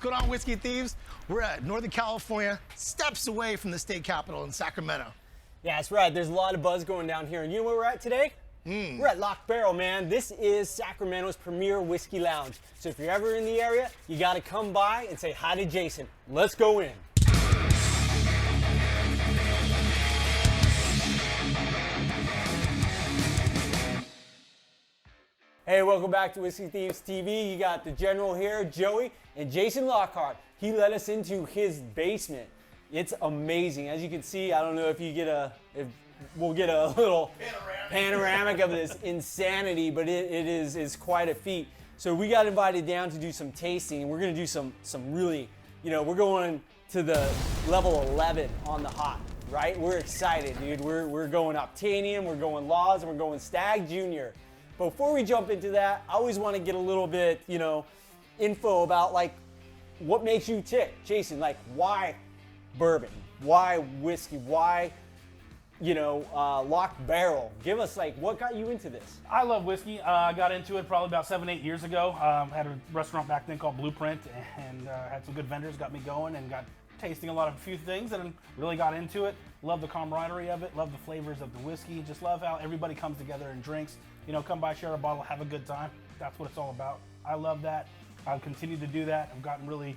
going on, Whiskey Thieves? We're at Northern California, steps away from the state capital in Sacramento. Yeah, that's right. There's a lot of buzz going down here. And you know where we're at today? We're at Lock Barrel, man. This is Sacramento's premier whiskey lounge. So if you're ever in the area, you got to come by and say hi to Jason. Let's go in. Hey, welcome back to Whiskey Thieves TV. You got the General here, Joey, and Jason Lockhard. He led us into his basement. It's amazing. As you can see, I don't know if we'll get a little panoramic of this insanity, but it is quite a feat. So we got invited down to do some tasting. We're gonna do some really, we're going to the level 11 on the hot, right? We're excited, dude. We're going Octanium, we're going Laws, and we're going Stag Junior. Before we jump into that, I always want to get a little bit, info about like what makes you tick. Jason, like why bourbon? Why whiskey? Why, Lock Barrel? Give us like what got you into this? I love whiskey. I got into it probably about 7-8 years ago. Had a restaurant back then called Blueprint, and had some good vendors, got me going, and got tasting a few things, and really got into it. Love the camaraderie of it. Love the flavors of the whiskey. Just love how everybody comes together and drinks. Come by, share a bottle, have a good time. That's what it's all about. I love that. I'll continue to do that. I've gotten really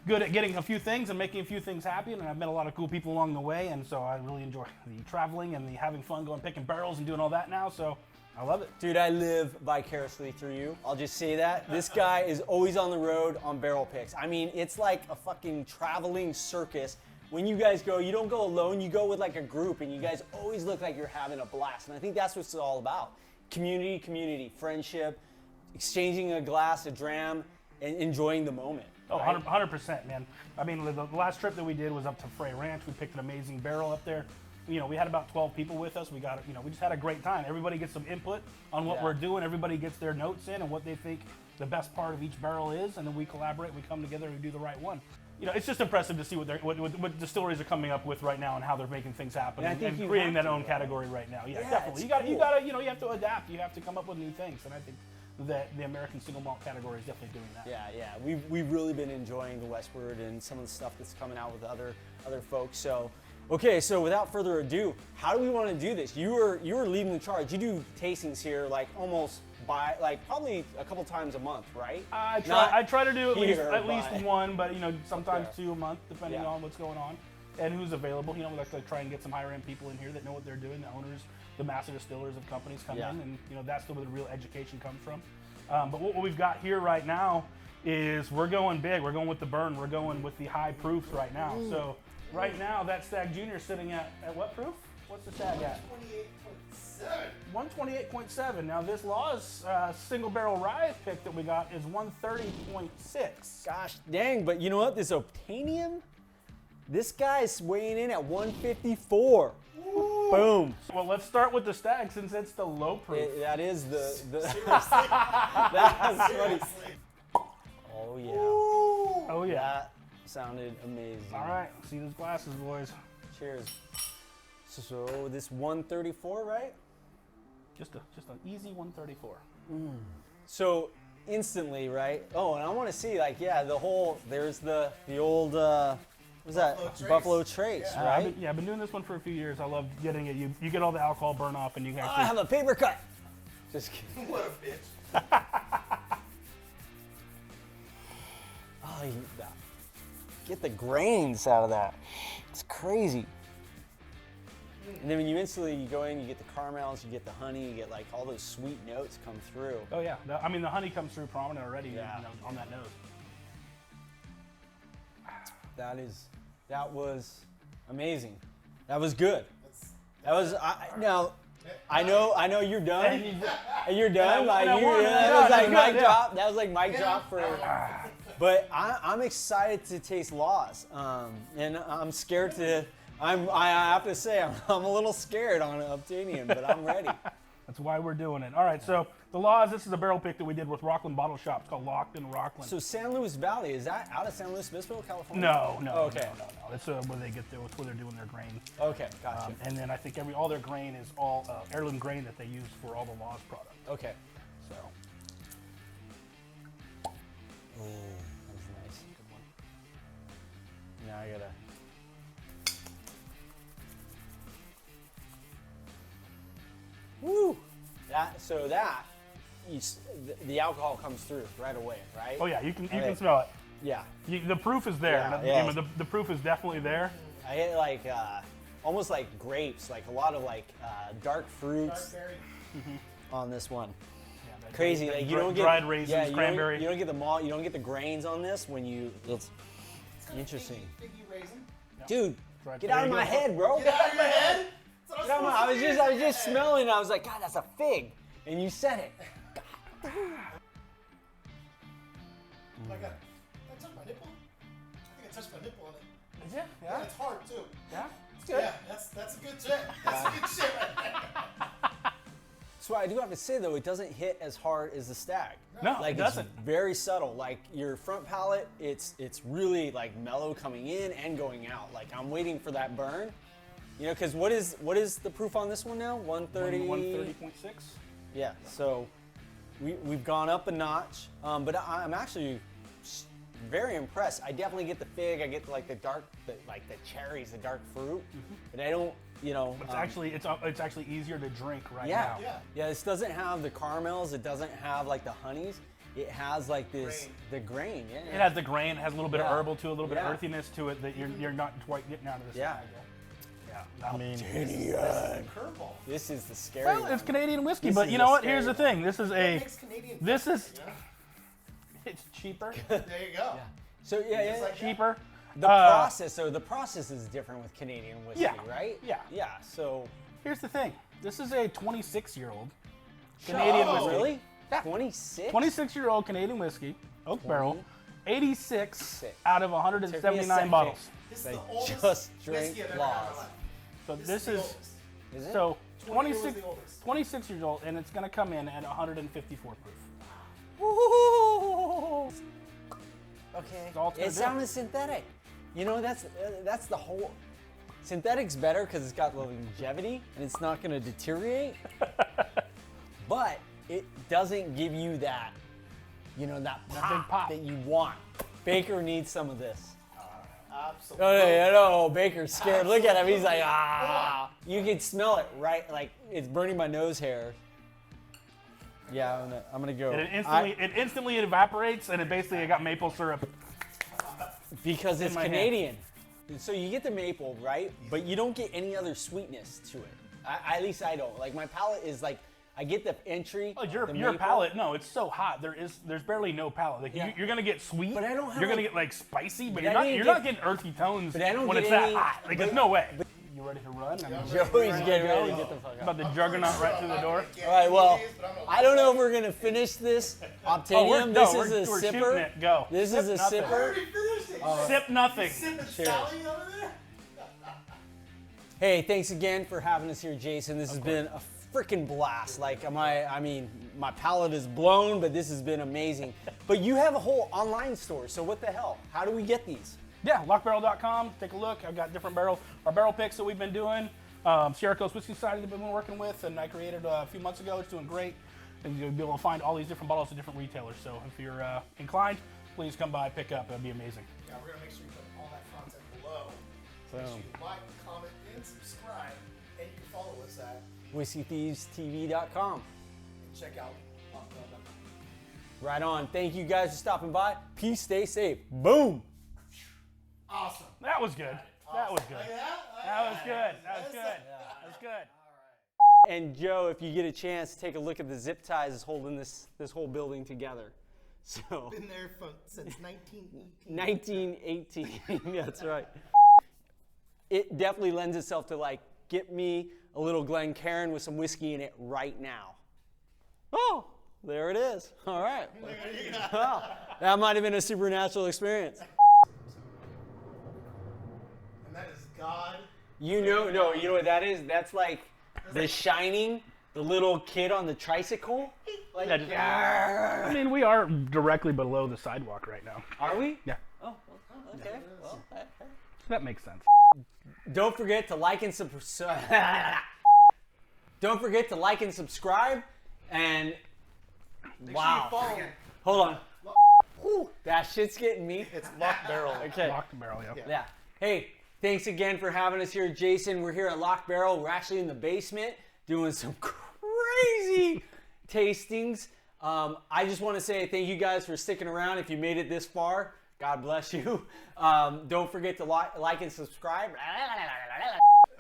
good at getting a few things and making a few things happen, and I've met a lot of cool people along the way, and so I really enjoy the traveling and the having fun going picking barrels and doing all that now, so I love it. Dude, I live vicariously through you. I'll just say that. This guy is always on the road on barrel picks. I mean, it's like a fucking traveling circus. When you guys go, you don't go alone, you go with like a group, and you guys always look like you're having a blast, and I think that's what it's all about. Community, friendship, exchanging a glass, a dram, and enjoying the moment. Oh, right? 100%, man. I mean, the last trip that we did was up to Frey Ranch. We picked an amazing barrel up there. We had about 12 people with us. We just had a great time. Everybody gets some input on what we're doing. Everybody gets their notes in and what they think the best part of each barrel is, and then we collaborate. We come together and we do the right one. It's just impressive to see what distilleries are coming up with right now and how they're making things happen and creating that own category right now. Yeah, definitely. You have to adapt. You have to come up with new things, and I think that the American single malt category is definitely doing that. Yeah. We've really been enjoying the Westward and some of the stuff that's coming out with other folks. So, okay, so without further ado, how do we want to do this? You were leading the charge. You do tastings here like almost probably a couple times a month, right? I try to do at least one, but sometimes two a month, depending on what's going on and who's available. We like to try and get some higher end people in here that know what they're doing, the owners, the master distillers of companies come in, and that's where the real education comes from. But what we've got here right now is we're going big. We're going with the burn. We're going with the high proofs right now. So right now that Stag Junior is sitting at what proof? What's the Stag at? 128.7. Now this Law's single barrel rye pick that we got is 130.6. Gosh dang, but you know what? This Octanium, this guy's weighing in at 154. Ooh. Boom. Well, let's start with the Stag since it's the low proof. That is the that's funny. Oh yeah. Ooh. Oh yeah. That sounded amazing. All right, see those glasses, boys. Cheers. So this 134, right? Just an easy 134. So instantly, right? Oh, and I want to see there's the old what's that? Buffalo Trace, right? I've been doing this one for a few years. I love getting it. You get all the alcohol burn off, and you can actually. I have a paper cut. Just kidding. What a bitch. Oh, get the grains out of that. It's crazy. And then when you go in, you get the caramels, you get the honey, you get like all those sweet notes come through. Oh yeah, the honey comes through prominent already on that nose. That was amazing. That was good. I know you're done. You're done. That was like mic drop for. But I'm excited to taste Laws, and I'm scared to. I have to say, I'm a little scared on Obtanian, but I'm ready. That's why we're doing it. All right, so the Laws, this is a barrel pick that we did with Rockland Bottle Shop. It's called Locked in Rockland. So San Luis Valley, is that out of San Luis Obispo, California? No. Okay. No. It's where they get there. It's where they're doing their grain. Okay, gotcha. And then I think all their grain is all heirloom grain that they use for all the Laws products. Okay. So. Oh, that was nice. Good one. the alcohol comes through right away, right? Oh yeah, you can smell it. Yeah. The proof is there. Yeah. The proof is definitely there. I get like almost like grapes, like a lot of like dark fruits on this one. Yeah, Crazy, like you don't get dried raisins, cranberry. You don't get the malt, you don't get the grains on this when you. It's interesting, Figgy raisin. dude. Right, Get there out you of my go. head, bro. Get out of my head. Get out of my- I was just smelling it. I was like, God, that's a fig, and you said it. I touched my nipple. I think I touched my nipple on it. Is it? Yeah, Yeah. it's hard too. Yeah. Yeah, that's a good shit. That's a good shit right there. So I do have to say though, it doesn't hit as hard as the stag. No, Like it doesn't. It's very subtle. Like your front palate, it's really like mellow coming in and going out. Like I'm waiting for that burn. You know, because what is the proof on this one now? 130. 130.6. Yeah. So we've gone up a notch. But I'm actually very impressed. I definitely get the fig. I get like the cherries, the dark fruit. But I don't. You know, It's actually easier to drink right yeah, now. yeah. This doesn't have the caramels. It doesn't have like the honeys. It has like this the grain. Yeah. It has the grain. It has a little bit of Yeah. herbal to it, a little bit of Yeah. earthiness to it that you're not quite getting out of this. Yeah. stag. Yeah. I mean, Curveball. This is the scary well, one. it's Canadian whiskey, This but is you the know what? scary Here's the one. thing. This is a. Makes Canadian. This is. You know? It's cheaper. There you go. So yeah. Just like that. Cheaper. The process. So the process is different with Canadian whiskey, Yeah. right? Yeah. Yeah. So. Here's the thing. This is a 26-year-old Canadian Oh, whiskey. Really? Yeah. 26. 26-year-old Canadian whiskey, oak barrel, 86 Six. out of Took me a 179 second. bottles. This is They the oldest just drink whiskey I've ever had in my laws. life. So This this the is oldest. Is it? so 20 was 26 the oldest. 26 years old, and it's going to come in at 154 proof. Ooh. Okay. That's all it's gonna It do. sounded synthetic. You know, that's the whole. Synthetic's better because it's got longevity and it's not going to deteriorate. But it doesn't give you that, you know, that big pop, pop. that you want. Baker needs some of this. Absolutely. Oh, yeah, no, Baker's scared. Look at him. He's like, ah. You can smell it, right? Like it's burning my nose hair. Yeah, I'm gonna go. And it instantly evaporates, and it basically got maple syrup. Because it's my hand. Canadian. So you get the maple, right? But you don't get any other sweetness to it. At least I don't. Like my palate is like, I get the entry. Oh, your the your maple. palate, no, it's so hot. There's barely no palate. Like Yeah. you're gonna get sweet. But I don't have You're gonna like- get like spicy, but I you're didn't not get- getting earthy tones But I don't when get it's any- that hot. Like there's no way. You ready to run? I'm Joey's getting ready to get the fuck out. about the juggernaut right through the door. All right, well, I don't know if we're gonna finish this Obtanium. This is a we're shooting sipper. it. Go. This Sip is a nothing. sipper. Sip nothing. Sally over there? Hey, thanks again for having us here, Jason. This has been a freaking blast. Like, I mean, my palate is blown, but this has been amazing. But you have a whole online store, so what the hell? How do we get these? Yeah, lockbarrel.com. Take a look. I've got different barrel picks that we've been doing. Sierra Coast Whiskey Society that we've been working with, and I created a few months ago. It's doing great. And you'll be able to find all these different bottles at different retailers. So if you're inclined, please come by, pick up. It'd be amazing. Yeah, we're gonna make sure you put all that content below. Make sure you like, comment, and subscribe. And you can follow us at WhiskeyThievesTV.com. and check out lockdown.com. Right on. Thank you guys for stopping by. Peace, stay safe. Boom. Awesome. That was good. That was good. Like that? That was good. That was good. That was good. And Joe, if you get a chance, take a look at the zip ties that's holding this whole building together. So, Been there since 1918. 1918. That's right. It definitely lends itself to like, get me a little Glencairn with some whiskey in it right now. Oh, there it is. All right. Well, that might have been a supernatural experience. And that is God. You know what that is? That's like The Shining, the little kid on the tricycle. Like, Yeah, just- I mean, we are directly below the sidewalk right now. are we? Yeah, Oh, okay. Well, that makes sense. don't forget to like and subscribe. Don't forget to like and subscribe. And wow, Follow. hold on. Whew, that shit's getting me. It's Lock Barrel. Okay. Locked barrel, yeah. Yeah. Hey, thanks again for having us here, Jason. We're here at Lock Barrel. We're actually in the basement doing some crazy crazy tastings. I just want to say thank you guys for sticking around. If you made it this far, God bless you. Don't forget to like and subscribe.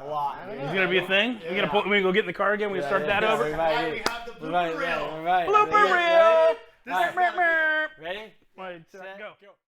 A lot. Is it gonna be a thing? We gonna go get in the car again. We gonna start that over. We have the blooper reel. Blooper reel. Ready? Right, set, go.